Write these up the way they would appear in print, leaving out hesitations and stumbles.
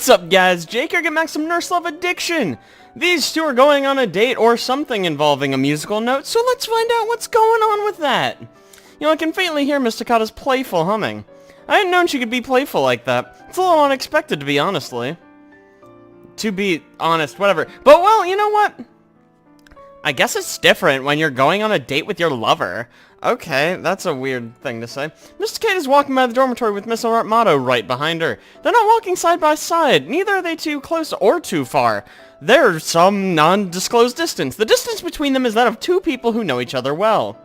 What's up, guys? Jake here, getting back some Nurse Love Addiction. These two are going on a date or something involving a musical note, so let's find out what's going on with that. You know, I can faintly hear Miss Takata's playful humming. I hadn't known she could be playful like that. It's a little unexpected, to be honestly. To be honest, whatever. But, well, you know what? I guess it's different when you're going on a date with your lover. Okay, that's a weird thing to say. Miss Takata's walking by the dormitory with Miss Amato right behind her. They're not walking side by side. Neither are they too close or too far. There's some non-disclosed distance. The distance between them is that of two people who know each other well.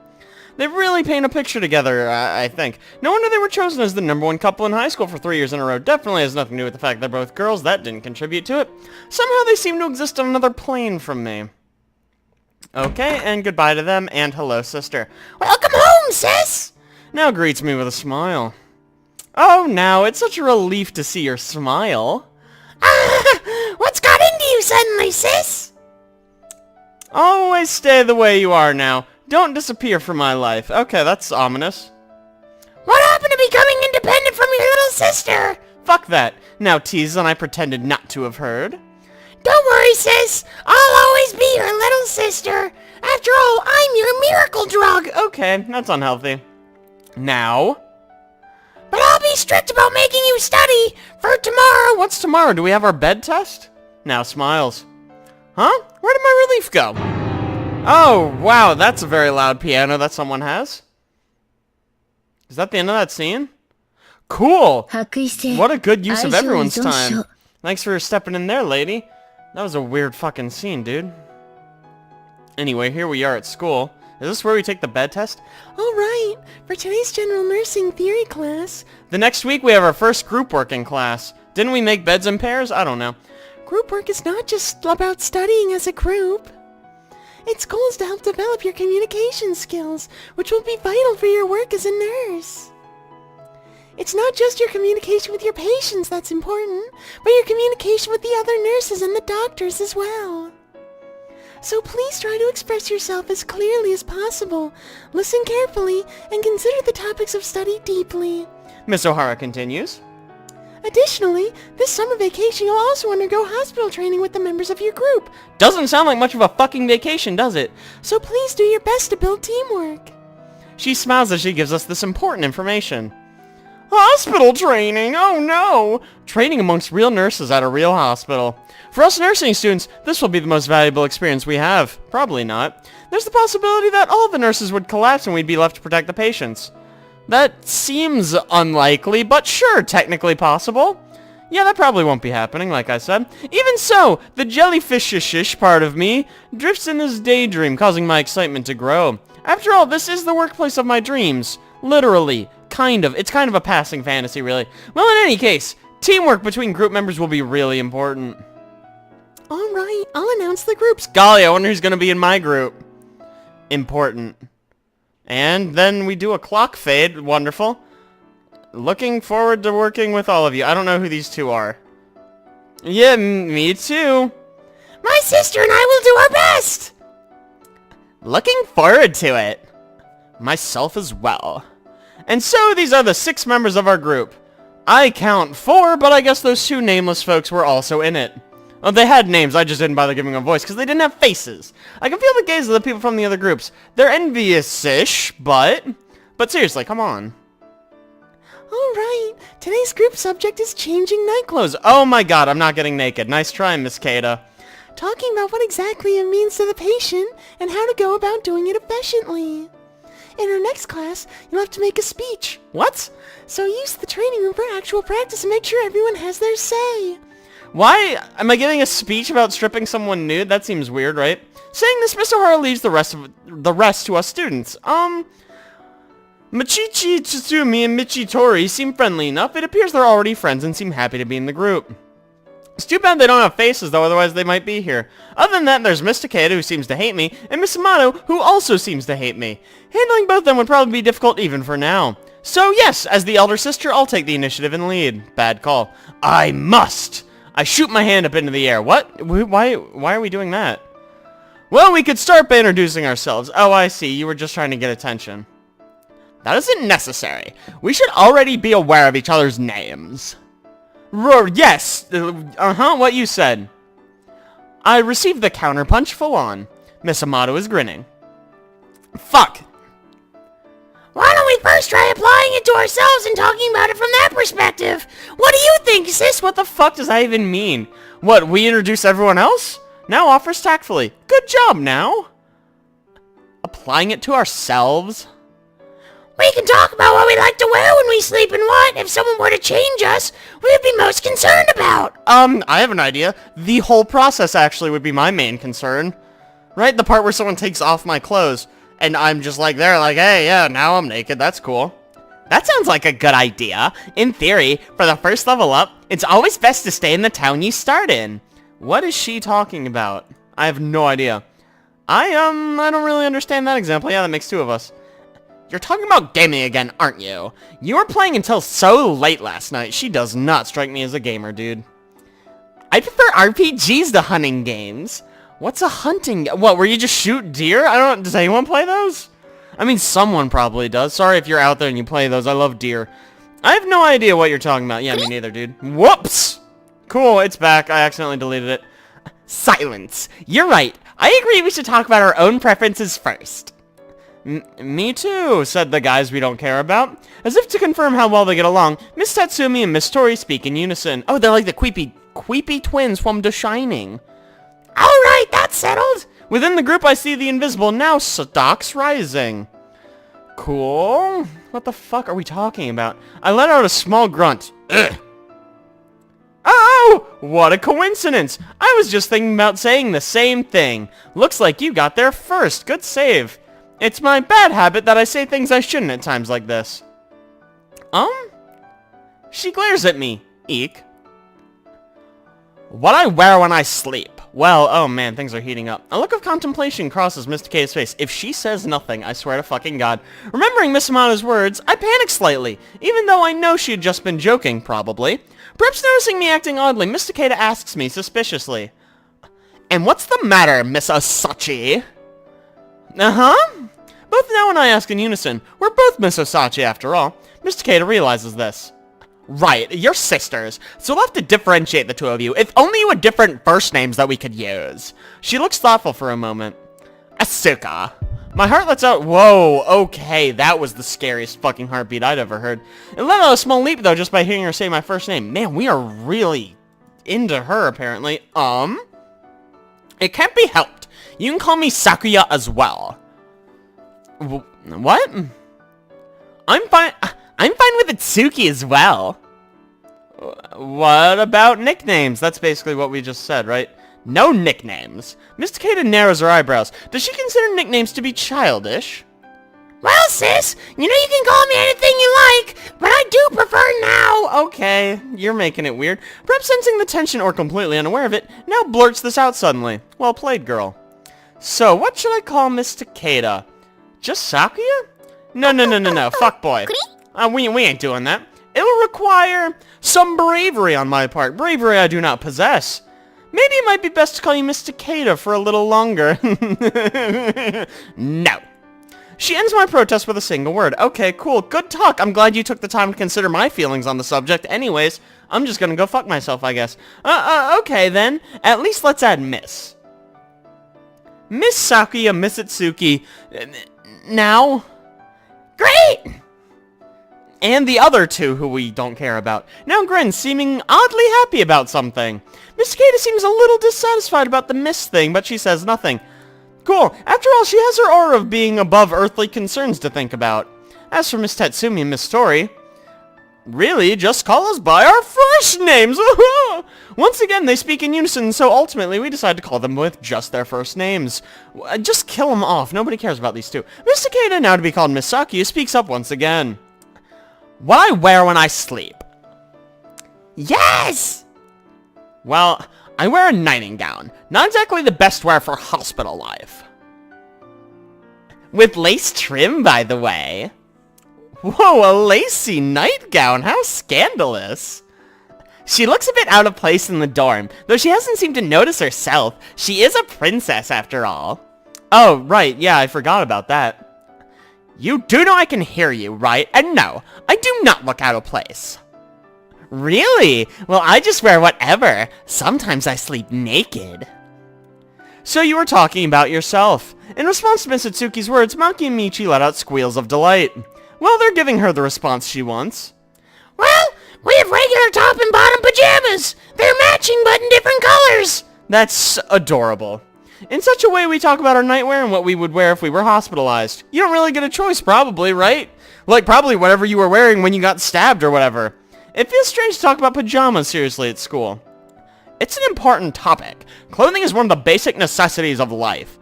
They really paint a picture together, I think. No wonder they were chosen as the #1 couple in high school for 3 years in a row. Definitely has nothing to do with the fact they're both girls. That didn't contribute to it. Somehow they seem to exist on another plane from me. Okay, and goodbye to them, and hello, sister. Welcome home, sis! Now greets me with a smile. Oh, now, it's such a relief to see your smile. What's got into you suddenly, sis? Always stay the way you are now. Don't disappear from my life. Okay, that's ominous. What happened to becoming independent from your little sister? Fuck that. Now tease and I pretended not to have heard. Don't worry, sis. I'll always be your little sister. After all, I'm your miracle drug. Okay, that's unhealthy. Now? But I'll be strict about making you study for tomorrow. What's tomorrow? Do we have our bed test? Now smiles. Huh? Where did my relief go? Oh, wow, that's a very loud piano that someone has. Is that the end of that scene? Cool. What a good use of everyone's time. Thanks for stepping in there, lady. That was a weird fucking scene, dude. Anyway, here we are at school. Is this where we take the bed test? Alright, for today's general nursing theory class. The next week we have our first group work in class. Didn't we make beds in pairs? I don't know. Group work is not just about studying as a group. Its goal is to help develop your communication skills, which will be vital for your work as a nurse. It's not just your communication with your patients that's important, but your communication with the other nurses and the doctors as well. So please try to express yourself as clearly as possible, listen carefully, and consider the topics of study deeply. Miss O'Hara continues. Additionally, this summer vacation you'll also undergo hospital training with the members of your group. Doesn't sound like much of a fucking vacation, does it? So please do your best to build teamwork. She smiles as she gives us this important information. Hospital training? Oh no! Training amongst real nurses at a real hospital. For us nursing students, this will be the most valuable experience we have. Probably not. There's the possibility that all the nurses would collapse and we'd be left to protect the patients. That seems unlikely, but sure, technically possible. Yeah, that probably won't be happening, like I said. Even so, the jellyfish-ish part of me drifts in this daydream, causing my excitement to grow. After all, this is the workplace of my dreams. Literally. Kind of. It's kind of a passing fantasy, really. Well, in any case, teamwork between group members will be really important. Alright, I'll announce the groups. Golly, I wonder who's going to be in my group. Important. And then we do a clock fade. Wonderful. Looking forward to working with all of you. I don't know who these two are. Yeah, me too. My sister and I will do our best. Looking forward to it. Myself as well. And so these are the 6 members of our group. I count 4, but I guess those 2 nameless folks were also in it. Oh, they had names, I just didn't bother giving them a voice because they didn't have faces. I can feel the gaze of the people from the other groups. They're envious-ish, but seriously, come on. Alright, today's group subject is changing night clothes. Oh my god, I'm not getting naked. Nice try, Miss Kada. Talking about what exactly it means to the patient and how to go about doing it efficiently. In our next class, you'll have to make a speech. What? So use the training room for actual practice and make sure everyone has their say. Why am I giving a speech about stripping someone nude? That seems weird, right? Saying this, Miss O'Hara leaves the rest to us students. Michichi Tsutsumi and Michitori seem friendly enough. It appears they're already friends and seem happy to be in the group. It's too bad they don't have faces, though, otherwise they might be here. Other than that, there's Miss Takeda, who seems to hate me, and Miss Amato, who also seems to hate me. Handling both of them would probably be difficult even for now. So yes, as the elder sister, I'll take the initiative and lead. Bad call. I must! I shoot my hand up into the air. What? Why are we doing that? Well, we could start by introducing ourselves. Oh, I see. You were just trying to get attention. That isn't necessary. We should already be aware of each other's names. Yes, what you said. I received the counterpunch full on. Miss Amato is grinning. Fuck. Why don't we first try applying it to ourselves and talking about it from that perspective? What do you think, sis? What the fuck does that even mean? What, we introduce everyone else? Now offers tactfully. Good job, now. Applying it to ourselves? We can talk about what we like to wear when we sleep and what, if someone were to change us, we would be most concerned about. I have an idea. The whole process actually would be my main concern. Right? The part where someone takes off my clothes, and I'm just like, they're like, hey, yeah, now I'm naked, that's cool. That sounds like a good idea. In theory, for the first level up, it's always best to stay in the town you start in. What is she talking about? I have no idea. I don't really understand that example. Yeah, that makes two of us. You're talking about gaming again, aren't you? You were playing until so late last night. She does not strike me as a gamer, dude. I prefer RPGs to hunting games. What's a hunting? What, where you just shoot deer? Does anyone play those? I mean, someone probably does. Sorry if you're out there and you play those. I love deer. I have no idea what you're talking about. Yeah, me neither, dude. Whoops! Cool, it's back. I accidentally deleted it. Silence. You're right. I agree we should talk about our own preferences first. Me too, said the guys we don't care about. As if to confirm how well they get along, Miss Tatsumi and Miss Tori speak in unison. Oh, they're like the queepy twins from The Shining. Alright, that's settled. Within the group, I see the invisible now stocks rising. Cool. What the fuck are we talking about? I let out a small grunt. Ugh. Oh! What a coincidence! I was just thinking about saying the same thing. Looks like you got there first. Good save. It's my bad habit that I say things I shouldn't at times like this. She glares at me. Eek. What I wear when I sleep. Well, oh man, things are heating up. A look of contemplation crosses Miss Takei's face. If she says nothing, I swear to fucking God. Remembering Miss Amato's words, I panic slightly, even though I know she had just been joking, probably. Perhaps noticing me acting oddly, Miss Takeda asks me suspiciously. And what's the matter, Miss Osachi? Uh-huh. Both Now and I ask in unison. We're both Miss Osachi, after all. Miss Takeda realizes this. Right, you're sisters, so we'll have to differentiate the two of you. If only you had different first names that we could use. She looks thoughtful for a moment. Asuka. My heart lets out. Whoa, okay, that was the scariest fucking heartbeat I'd ever heard. It let out a small leap, though, just by hearing her say my first name. Man, we are really into her, apparently. It can't be helped. You can call me Sakuya as well. What? I'm fine with Itsuki as well. What about nicknames? That's basically what we just said, right? No nicknames. Miss Takeda narrows her eyebrows. Does she consider nicknames to be childish? Well, sis, you know you can call me anything you like, but I do prefer Now. Okay, you're making it weird. Perhaps sensing the tension or completely unaware of it, Now blurts this out suddenly. Well played, girl. So, what should I call Miss Takeda? Just Sakuya? No, fuck boy. We ain't doing that. It'll require some bravery on my part. Bravery I do not possess. Maybe it might be best to call you Miss Takeda for a little longer. No. She ends my protest with a single word. Okay, cool. Good talk. I'm glad you took the time to consider my feelings on the subject. Anyways, I'm just gonna go fuck myself, I guess. Okay then. At least let's add Miss. Miss Sakuya, Miss Itsuki. Now? Great! And the other two who we don't care about. Now grins, seeming oddly happy about something. Miss Takeda seems a little dissatisfied about the Miss thing, but she says nothing. Cool. After all, she has her aura of being above earthly concerns to think about. As for Miss Tatsumi and Miss Tori, really, just call us by our first names! Once again, they speak in unison, so ultimately we decide to call them with just their first names. Just kill them off. Nobody cares about these two. Miss Takeda, now to be called Miss Sakuya, speaks up once again. What I wear when I sleep. Yes! Well, I wear a nighting gown. Not exactly the best wear for hospital life. With lace trim, by the way. Whoa, a lacy nightgown. How scandalous. She looks a bit out of place in the dorm, though she hasn't seemed to notice herself. She is a princess, after all. Oh, right, yeah, I forgot about that. You do know I can hear you, right? And no, I do not look out of place. Really? Well, I just wear whatever. Sometimes I sleep naked. So you were talking about yourself. In response to Miss Itsuki's words, Maki and Michi let out squeals of delight. Well, they're giving her the response she wants. Well, we have regular top and bottom pajamas. They're matching but in different colors. That's adorable. In such a way, we talk about our nightwear and what we would wear if we were hospitalized. You don't really get a choice, probably, right? Like, probably whatever you were wearing when you got stabbed or whatever. It feels strange to talk about pajamas seriously at school. It's an important topic. Clothing is one of the basic necessities of life.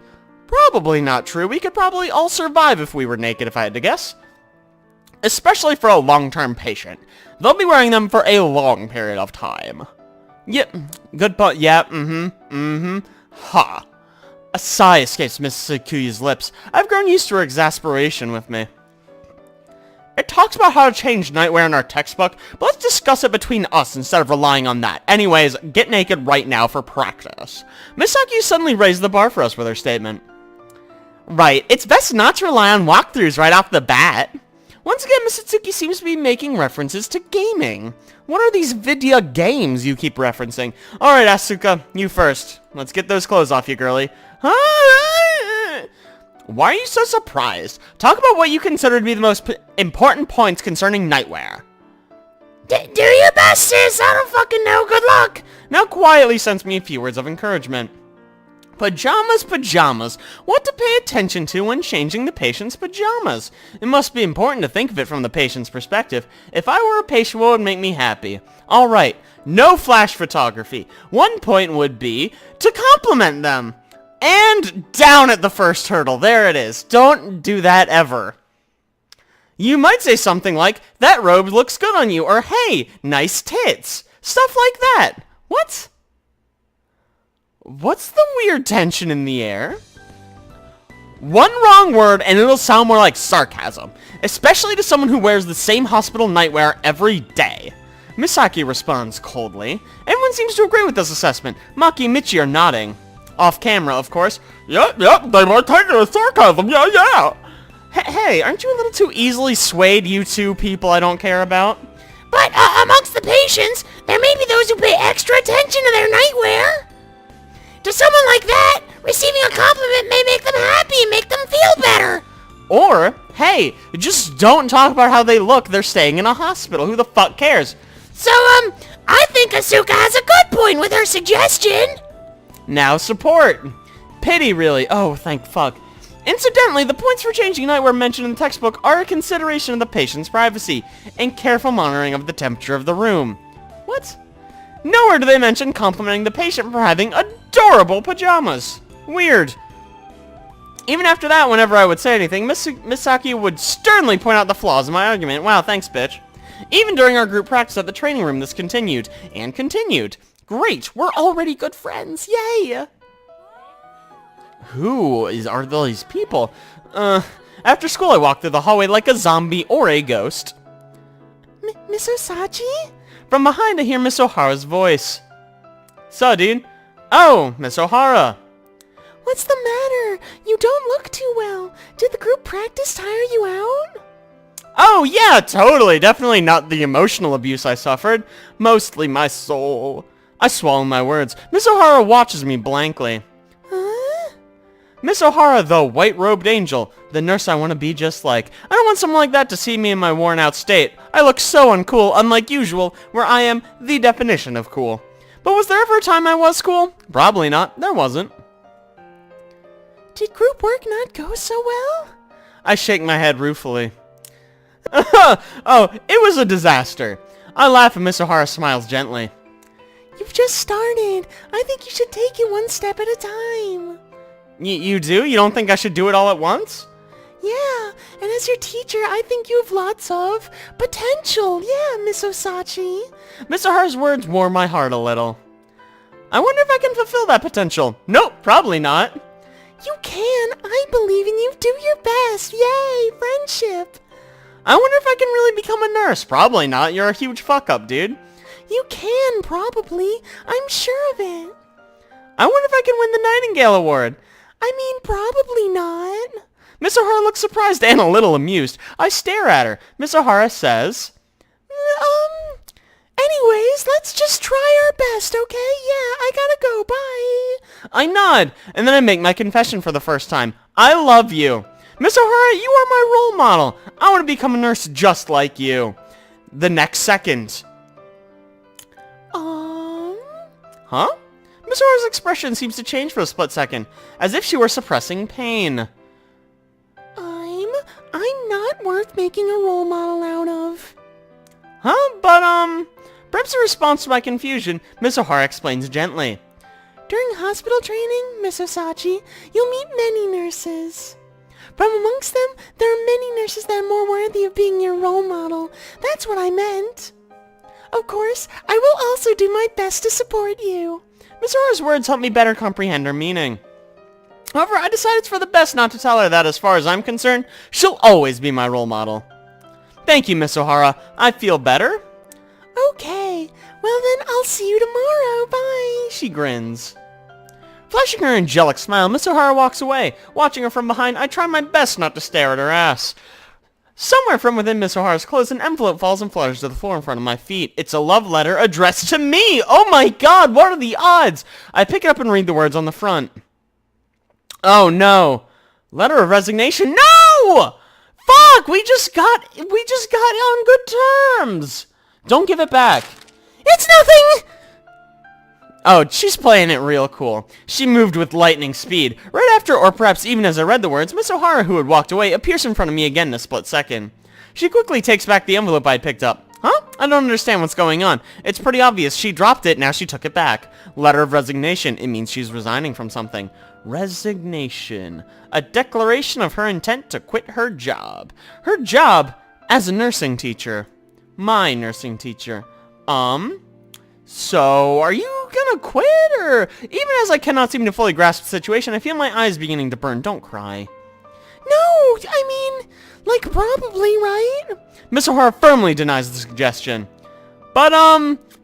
Probably not true. We could probably all survive if we were naked, if I had to guess. Especially for a long-term patient. They'll be wearing them for a long period of time. Yep. Good point. Yeah. Ha. A sigh escapes Miss Sakuya's lips. I've grown used to her exasperation with me. It talks about how to change nightwear in our textbook, but let's discuss it between us instead of relying on that. Anyways, get naked right now for practice. Miss Sakuya suddenly raised the bar for us with her statement. Right, it's best not to rely on walkthroughs right off the bat. Once again, Miss Itsuki seems to be making references to gaming. What are these video games you keep referencing? Alright, Asuka, you first. Let's get those clothes off you, girly. Why are you so surprised? Talk about what you consider to be the most important points concerning nightwear. Do your best, sis. I don't fucking know. Good luck. Now quietly sends me a few words of encouragement. Pajamas. What to pay attention to when changing the patient's pajamas? It must be important to think of it from the patient's perspective. If I were a patient, what would make me happy? Alright, no flash photography. One point would be to compliment them. And down at the first hurdle. There it is. Don't do that ever. You might say something like, that robe looks good on you, or hey, nice tits. Stuff like that. What? What's the weird tension in the air? One wrong word and it'll sound more like sarcasm, especially to someone who wears the same hospital nightwear every day. Misaki responds coldly. Everyone seems to agree with this assessment. Maki and Michi are nodding. Off camera, of course. Yep, they might take it as sarcasm, yeah. Hey, aren't you a little too easily swayed, you two people I don't care about? But amongst the patients, there may be those who pay extra attention to their nightwear. To someone like that, receiving a compliment may make them happy and make them feel better. Or, hey, just don't talk about how they look. They're staying in a hospital. Who the fuck cares? So, I think Asuka has a good point with her suggestion. Now support. Pity, really. Oh, thank fuck. Incidentally, the points for changing nightwear mentioned in the textbook are a consideration of the patient's privacy and careful monitoring of the temperature of the room. What? Nowhere do they mention complimenting the patient for having adorable pajamas. Weird. Even after that, whenever I would say anything, Misaki would sternly point out the flaws in my argument. Wow, thanks, bitch. Even during our group practice at the training room, this continued. And continued. Great, we're already good friends. Yay! Are these people? After school I walked through the hallway like a zombie or a ghost. Miss Osachi? From behind I hear Miss Ohara's voice. So, dude? Oh, Miss Ohara. What's the matter? You don't look too well. Did the group practice tire you out? Oh, yeah, totally. Definitely not the emotional abuse I suffered. Mostly my soul. I swallow my words. Miss Ohara watches me blankly. Huh? Miss Ohara, the white-robed angel. The nurse I want to be just like. I don't want someone like that to see me in my worn-out state. I look so uncool, unlike usual, where I am the definition of cool. But was there ever a time I was cool? Probably not. There wasn't. Did group work not go so well? I shake my head ruefully. Oh, it was a disaster. I laugh and Miss Ohara smiles gently. You've just started. I think you should take it one step at a time. You do? You don't think I should do it all at once? Yeah, and as your teacher, I think you have lots of potential. Yeah, Miss Osachi. Miss Ohara's words warm my heart a little. I wonder if I can fulfill that potential. Nope, probably not. You can. I believe in you. Do your best. Yay, friendship. I wonder if I can really become a nurse. Probably not. You're a huge fuck-up, dude. You can, probably. I'm sure of it. I wonder if I can win the Nightingale Award. I mean, probably not. Miss Ohara looks surprised and a little amused. I stare at her. Miss Ohara says, Anyways, let's just try our best, okay? Yeah, I gotta go, bye. I nod, and then I make my confession for the first time. I love you. Miss O'Hara, you are my role model. I want to become a nurse just like you. The next second. Huh? Miss O'Hara's expression seems to change for a split second, as if she were suppressing pain. I'm not worth making a role model out of. Huh? But, perhaps in response to my confusion, Miss O'Hara explains gently. During hospital training, Miss Osachi, you'll meet many nurses. From amongst them, there are many nurses that are more worthy of being your role model. That's what I meant. Of course, I will also do my best to support you. Miss O'Hara's words help me better comprehend her meaning. However, I decide it's for the best not to tell her that, as far as I'm concerned, she'll always be my role model. Thank you, Miss O'Hara. I feel better. Okay, well then I'll see you tomorrow. Bye. She grins. Flashing her angelic smile, Miss O'Hara walks away. Watching her from behind, I try my best not to stare at her ass. Somewhere from within Miss O'Hara's clothes, an envelope falls and flutters to the floor in front of my feet. It's a love letter addressed to me! Oh my god, what are the odds? I pick it up and read the words on the front. Oh no. Letter of resignation. No! Fuck! We just got on good terms! Don't give it back. It's nothing! Oh, she's playing it real cool. She moved with lightning speed. Right after, or perhaps even as I read the words, Miss O'Hara, who had walked away, appears in front of me again in a split second. She quickly takes back the envelope I had picked up. Huh? I don't understand what's going on. It's pretty obvious. She dropped it, now she took it back. Letter of resignation. It means she's resigning from something. Resignation. A declaration of her intent to quit her job. Her job as a nursing teacher. My nursing teacher. So, are you gonna quit, or... Even as I cannot seem to fully grasp the situation, I feel my eyes beginning to burn. Don't cry. No, I mean, like, probably, right? Miss O'Hara firmly denies the suggestion. But,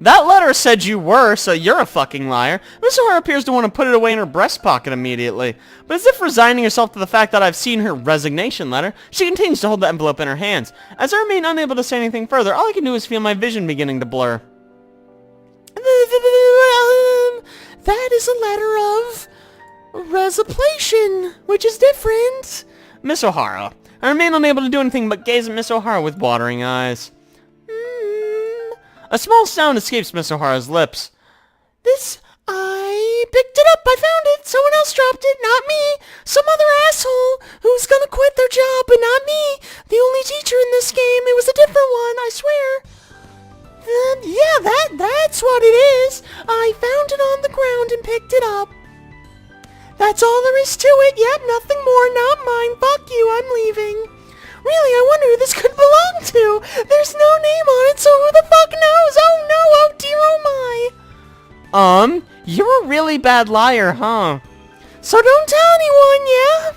that letter said you were, so you're a fucking liar. Miss O'Hara appears to want to put it away in her breast pocket immediately. But as if resigning herself to the fact that I've seen her resignation letter, she continues to hold the envelope in her hands. As I remain unable to say anything further, all I can do is feel my vision beginning to blur. That is a letter of resignation, which is different. Miss O'Hara. I remain unable to do anything but gaze at Miss O'Hara with watering eyes. A small sound escapes Miss O'Hara's lips. I picked it up. I found it. Someone else dropped it, not me. Some other asshole who's gonna quit their job, but not me. The only teacher in this game. It was a different one, I swear. Yeah, that's what it is. I found it on the ground and picked it up. That's all there is to it. Yep, nothing more, not mine. Fuck you, I'm leaving. Really, I wonder who this could belong to. There's no name on it, so who the fuck knows? Oh no, oh dear, oh my. You're a really bad liar, huh? So don't tell anyone, yeah?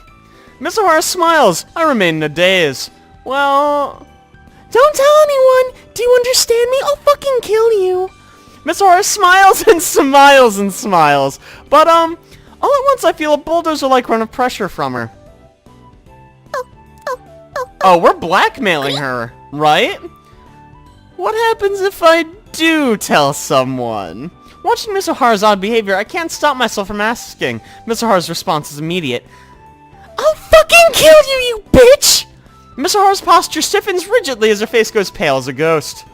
Miss O'Hara smiles. I remain in a daze. Well... Don't tell anyone! Do you understand me? I'll fucking kill you! Miss O'Hara smiles and smiles and smiles. But, all at once I feel a bulldozer-like run of pressure from her. Oh, we're blackmailing her, right? What happens if I do tell someone? Watching Miss O'Hara's odd behavior, I can't stop myself from asking. Miss O'Hara's response is immediate. I'll fucking kill you, you bitch! Miss O'Hara's posture stiffens rigidly as her face goes pale as a ghost.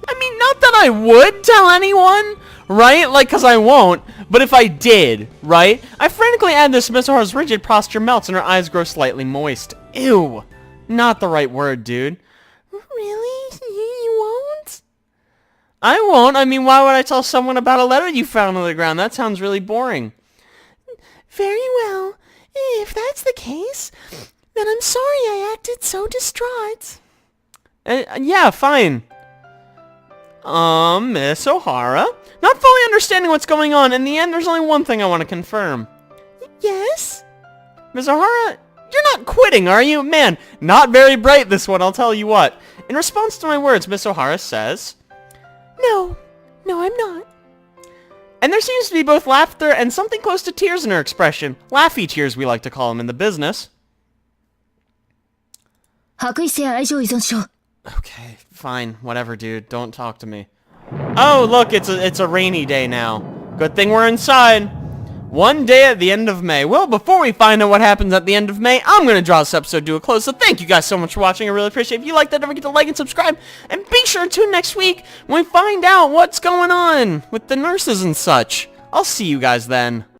I mean, not that I would tell anyone, right? Like, cause I won't. But if I did, right? I frantically add this, Miss O'Hara's rigid posture melts and her eyes grow slightly moist. Ew. Not the right word, dude. Really? You won't? I won't. I mean, why would I tell someone about a letter you found on the ground? That sounds really boring. Very well. If that's the case... Then I'm sorry I acted so distraught. Yeah, fine. Miss O'Hara? Not fully understanding what's going on, in the end there's only one thing I want to confirm. Yes? Miss O'Hara, you're not quitting, are you? Man, not very bright this one, I'll tell you what. In response to my words, Miss O'Hara says... No, I'm not. And there seems to be both laughter and something close to tears in her expression. Laughy tears, we like to call them in the business. Okay, fine. Whatever, dude. Don't talk to me. Oh, look, it's a rainy day now. Good thing we're inside. One day at the end of May. Well, before we find out what happens at the end of May, I'm going to draw this episode to a close. So thank you guys so much for watching. I really appreciate it. If you liked that, don't forget to like and subscribe. And be sure to tune next week when we find out what's going on with the nurses and such. I'll see you guys then.